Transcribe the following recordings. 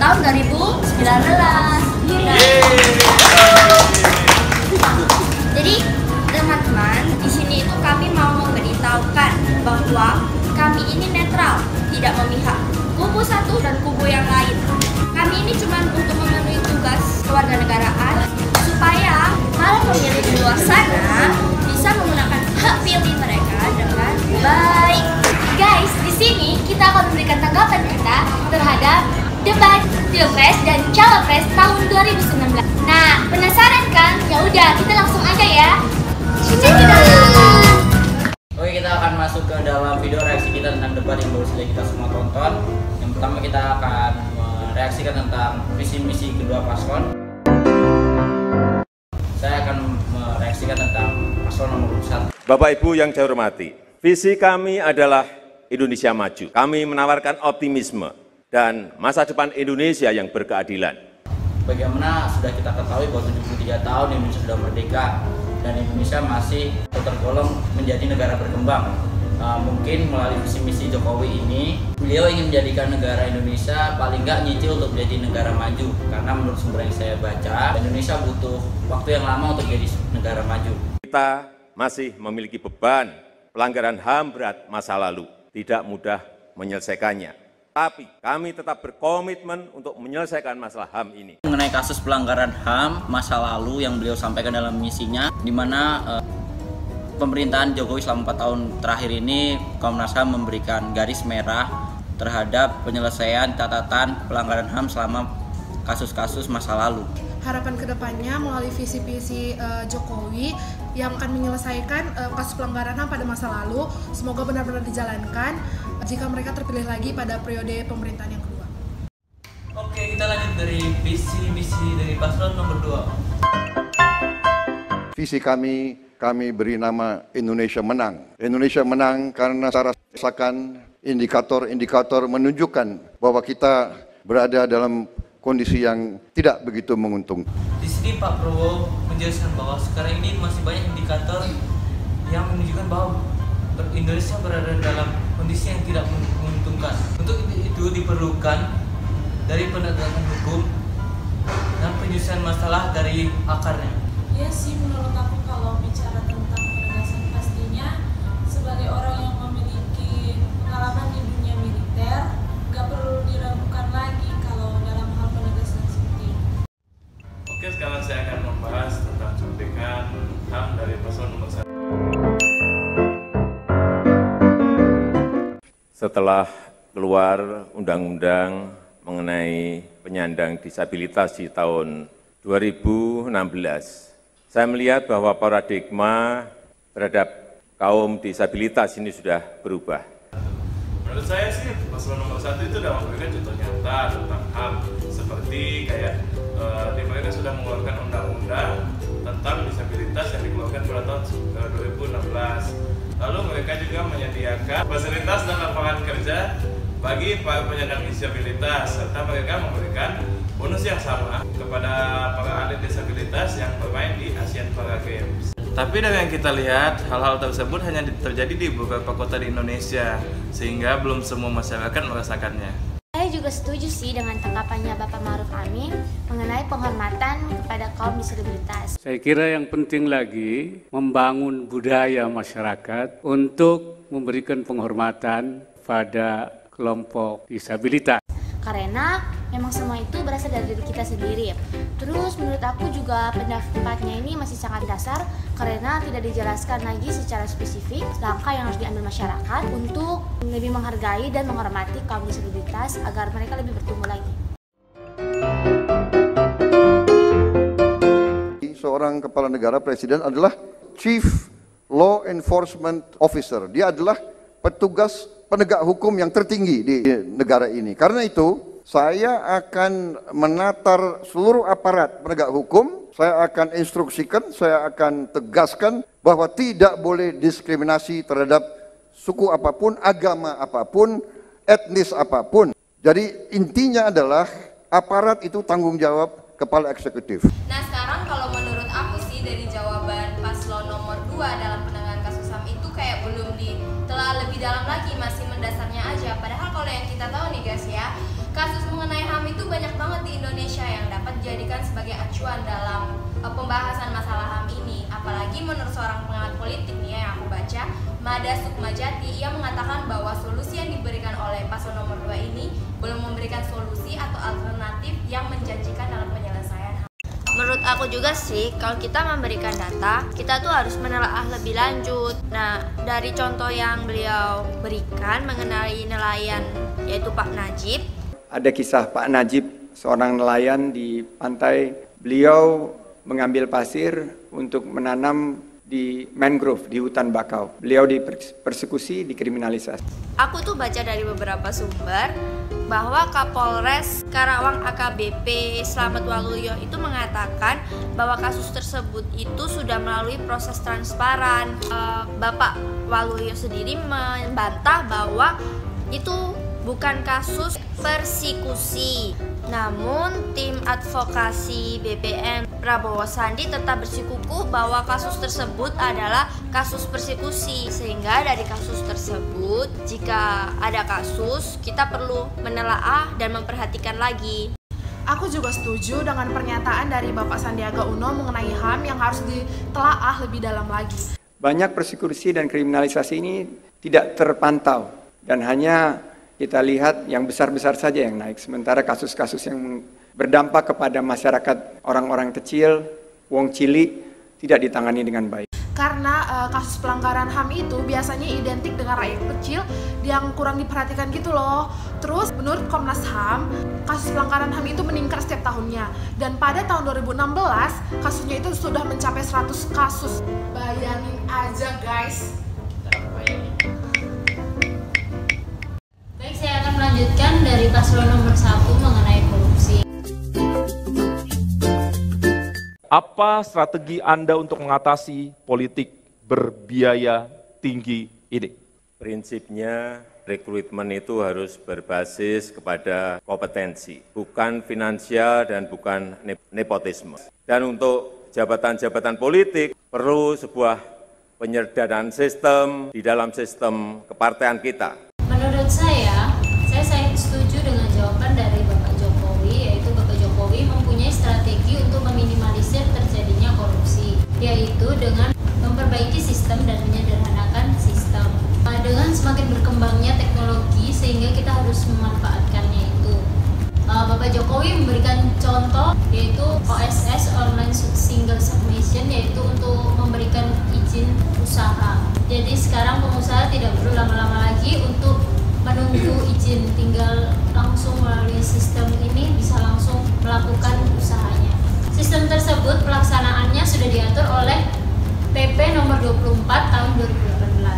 tahun 2019. Jadi teman-teman, di sini itu kami mau memberitahukan bahwa kami ini netral, tidak memihak kubu satu dan kubu yang lain. Kami ini cuma untuk memenuhi tugas kewarganegaraan supaya para pemilih di luar sana bisa menggunakan hak pilih mereka dengan baik. Guys, di sini kita akan memberikan tanggapan kita terhadap debat Pilpres dan Cawapres tahun 2019. Nah, penasaran kan? Ya udah, kita langsung aja ya. Oke, kita akan masuk ke dalam video reaksi kita tentang debat yang baru saja kita semua tonton. Yang pertama kita akan mereaksikan tentang visi misi kedua paslon. Saya akan mereaksikan tentang paslon nomor 1. Bapak Ibu yang saya hormati, visi kami adalah Indonesia maju. Kami menawarkan optimisme dan masa depan Indonesia yang berkeadilan. Bagaimana sudah kita ketahui bahwa 73 tahun Indonesia sudah merdeka dan Indonesia masih tergolong menjadi negara berkembang. Mungkin melalui visi misi Jokowi ini, beliau ingin menjadikan negara Indonesia paling nggak nyicil untuk menjadi negara maju. Karena menurut sumber yang saya baca, Indonesia butuh waktu yang lama untuk menjadi negara maju. Kita masih memiliki beban pelanggaran HAM berat masa lalu, tidak mudah menyelesaikannya. Tapi kami tetap berkomitmen untuk menyelesaikan masalah HAM ini. Mengenai kasus pelanggaran HAM masa lalu yang beliau sampaikan dalam misinya, di mana pemerintahan Jokowi selama 4 tahun terakhir ini Komnas HAM memberikan garis merah terhadap penyelesaian catatan pelanggaran HAM selama kasus-kasus masa lalu. Harapan kedepannya melalui visi-visi Jokowi yang akan menyelesaikan kasus pelanggaran HAM pada masa lalu, semoga benar-benar dijalankan jika mereka terpilih lagi pada periode pemerintahan yang kedua. Oke, kita lanjut dari visi misi dari paslon nomor 2. Visi kami beri nama Indonesia Menang. Indonesia menang karena saya rasakan indikator-indikator menunjukkan bahwa kita berada dalam kondisi yang tidak begitu menguntungkan. Di sini Pak Prabowo menjelaskan bahwa sekarang ini masih banyak indikator yang menunjukkan bahwa Indonesia berada dalam kondisi yang tidak menguntungkan. Untuk itu diperlukan dari penegakan hukum dan penyelesaian masalah dari akarnya. Ya sih, menurut aku kalau bicara tentang penegasan pastinya sebagai orang yang memiliki pengalaman di dunia militer nggak perlu diragukan lagi kalau dalam hal penegasan seperti ini. Oke, sekarang saya akan membahas tentang cuplikan HAM dari paslon nomor 1. Setelah keluar undang-undang mengenai penyandang disabilitas di tahun 2016, saya melihat bahwa paradigma terhadap kaum disabilitas ini sudah berubah. Menurut saya sih paslon nomor 1 itu sudah memberikan contoh nyata tentang HAM, seperti kayak mereka sudah mengeluarkan undang-undang tentang disabilitas yang dikeluarkan pada tahun 2016. Lalu mereka juga menyediakan fasilitas dan lapangan kerja bagi para penyandang disabilitas, serta mereka memberikan bonus yang sama kepada para atlet disabilitas yang bermain di Asian Para Games. Tapi dari yang kita lihat, hal-hal tersebut hanya terjadi di beberapa kota di Indonesia, sehingga belum semua masyarakat merasakannya. Saya juga setuju sih dengan tanggapannya Bapak Ma'ruf Amin mengenai penghormatan kepada kaum disabilitas. Saya kira yang penting lagi membangun budaya masyarakat untuk memberikan penghormatan pada kelompok disabilitas. Karena memang semua itu berasal dari diri kita sendiri. Terus menurut aku juga pendapatnya ini masih sangat dasar karena tidak dijelaskan lagi secara spesifik langkah yang harus diambil masyarakat untuk lebih menghargai dan menghormati kaum disabilitas agar mereka lebih bertumbuh lagi. Seorang kepala negara, presiden adalah Chief Law Enforcement Officer. Dia adalah petugas penegak hukum yang tertinggi di negara ini. Karena itu, saya akan menatar seluruh aparat penegak hukum, saya akan instruksikan, saya akan tegaskan bahwa tidak boleh diskriminasi terhadap suku apapun, agama apapun, etnis apapun. Jadi intinya adalah aparat itu tanggung jawab kepala eksekutif. Nah sekarang kalau menurut aku sih dari jawaban paslon nomor 2 dalam penanganan kasus HAM itu kayak belum ditelah lebih dalam lagi, masih mendasarnya aja. Padahal kalau yang kita tahu nih guys ya, kasus mengenai mengenai HAM itu banyak banget di Indonesia yang dapat dijadikan sebagai acuan dalam pembahasan masalah HAM ini. Apalagi menurut seorang pengamat politik nih yang aku baca, Mada Sukmajati, ia mengatakan bahwa solusi yang diberikan oleh paslon nomor 2 ini belum memberikan solusi atau alternatif yang menjanjikan dalam penyelesaian HAM. Menurut aku juga sih, kalau kita memberikan data, kita tuh harus menelaah lebih lanjut. Nah, dari contoh yang beliau berikan mengenai nelayan, yaitu Pak Najib. Ada kisah Pak Najib, seorang nelayan di pantai. Beliau mengambil pasir untuk menanam di mangrove, di hutan bakau. Beliau dipersekusi, dikriminalisasi. Aku tuh baca dari beberapa sumber bahwa Kapolres Karawang AKBP Slamet Waluyo itu mengatakan bahwa kasus tersebut itu sudah melalui proses transparan. Bapak Waluyo sendiri membantah bahwa itu bukan kasus persekusi. Namun tim advokasi BBM Prabowo Sandi tetap bersikukuh bahwa kasus tersebut adalah kasus persekusi. Sehingga dari kasus tersebut, jika ada kasus, kita perlu menelaah dan memperhatikan lagi. Aku juga setuju dengan pernyataan dari Bapak Sandiaga Uno mengenai HAM yang harus ditelaah lebih dalam lagi. Banyak persekusi dan kriminalisasi ini tidak terpantau dan hanya kita lihat yang besar-besar saja yang naik, sementara kasus-kasus yang berdampak kepada masyarakat orang-orang kecil, wong cilik, tidak ditangani dengan baik. Karena kasus pelanggaran HAM itu biasanya identik dengan rakyat kecil yang kurang diperhatikan gitu loh. Terus menurut Komnas HAM, kasus pelanggaran HAM itu meningkat setiap tahunnya. Dan pada tahun 2016, kasusnya itu sudah mencapai 100 kasus. Bayangin aja guys. Baik, saya akan melanjutkan dari paslon nomor 1 mengenai korupsi. Apa strategi Anda untuk mengatasi politik berbiaya tinggi ini? Prinsipnya rekrutmen itu harus berbasis kepada kompetensi, bukan finansial dan bukan nepotisme. Dan untuk jabatan-jabatan politik perlu sebuah penyederhanaan sistem di dalam sistem kepartean kita. Menurut saya setuju dengan jawaban dari Bapak Jokowi, yaitu Bapak Jokowi mempunyai strategi untuk meminimalisir terjadinya korupsi, yaitu dengan memperbaiki sistem dan menyederhanakan sistem. Dengan semakin berkembangnya teknologi sehingga kita harus memanfaatkannya itu. Bapak Jokowi memberikan contoh yaitu OSS (Online Single Submission), yaitu untuk memberikan izin usaha. Jadi sekarang pengusaha tidak perlu lama-lama lagi untuk menunggu izin, tinggal langsung melalui sistem ini bisa langsung melakukan usahanya. Sistem tersebut pelaksanaannya sudah diatur oleh PP nomor 24 tahun 2018.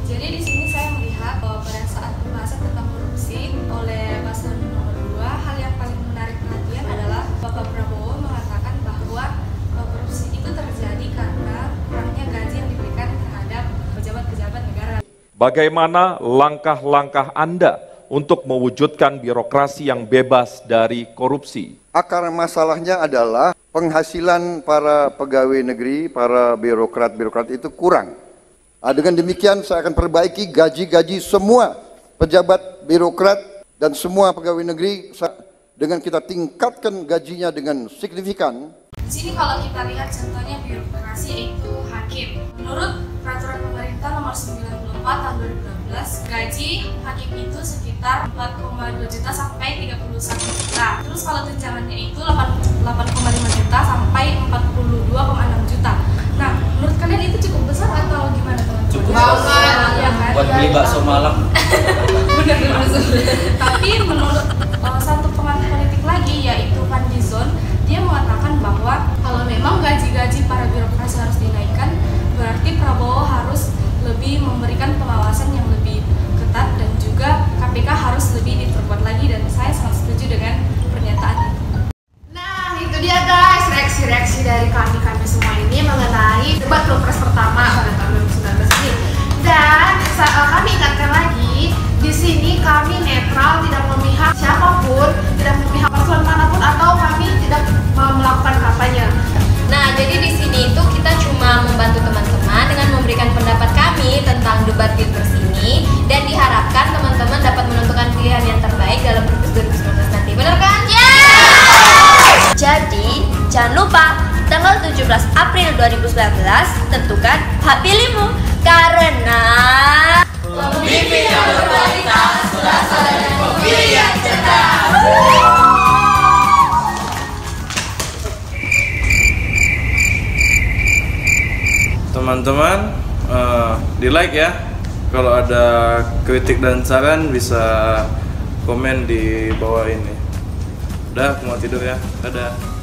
Jadi di sini saya melihat bahwa pada saat pembahasan tentang korupsi oleh paslon nomor 2, hal yang paling menarik perhatian adalah Bapak Prabowo mengatakan bahwa korupsi itu terjadi karena kurangnya gaji yang diberikan terhadap pejabat-pejabat negara. Bagaimana langkah-langkah Anda untuk mewujudkan birokrasi yang bebas dari korupsi? Akar masalahnya adalah penghasilan para pegawai negeri, para birokrat itu kurang. Dengan demikian saya akan perbaiki gaji-gaji semua pejabat birokrat dan semua pegawai negeri dengan kita tingkatkan gajinya dengan signifikan. Di sini kalau kita lihat contohnya birokrasi yaitu hakim. Menurut peraturan pemerintah nomor 94 tahun 2016, gaji hakim itu sekitar 4,2 juta sampai 31 juta. Terus kalau tunjangannya itu 8,5 juta sampai 42,6 juta. Nah, menurut kalian itu cukup besar atau gimana teman-teman? Cukup besar, ya kan? Buat beli bakso malam. Benar-benar. Tapi menurut satu pengamat politik lagi yaitu Fadlizon, dia mengatakan bahwa kalau memang gaji-gaji para birokrasi harus dinaikkan, berarti Prabowo harus lebih memberikan pengawasan yang lebih ketat dan juga KPK harus lebih diperkuat lagi, dan saya sangat setuju dengan pernyataan itu. Nah, itu dia guys, reaksi-reaksi dari kami semua ini mengenai debat Pilpres pertama pada tahun 2019 ini. Dan kami ingatkan lagi, di sini kami netral, tidak memihak siapapun, tidak memihak paslon manapun, atau kami tidak melakukan kampanye. Nah, jadi di sini itu kita cuma membantu teman-teman dengan memberikan pendapat kami tentang debat Pilpres ini, dan diharapkan hak pilihmu, karena pemimpin yang berkualitas berasal dari pemilih yang cerdas. Teman-teman, di like ya. Kalau ada kritik dan saran bisa komen di bawah ini. Udah, aku mau tidur ya. Dadah.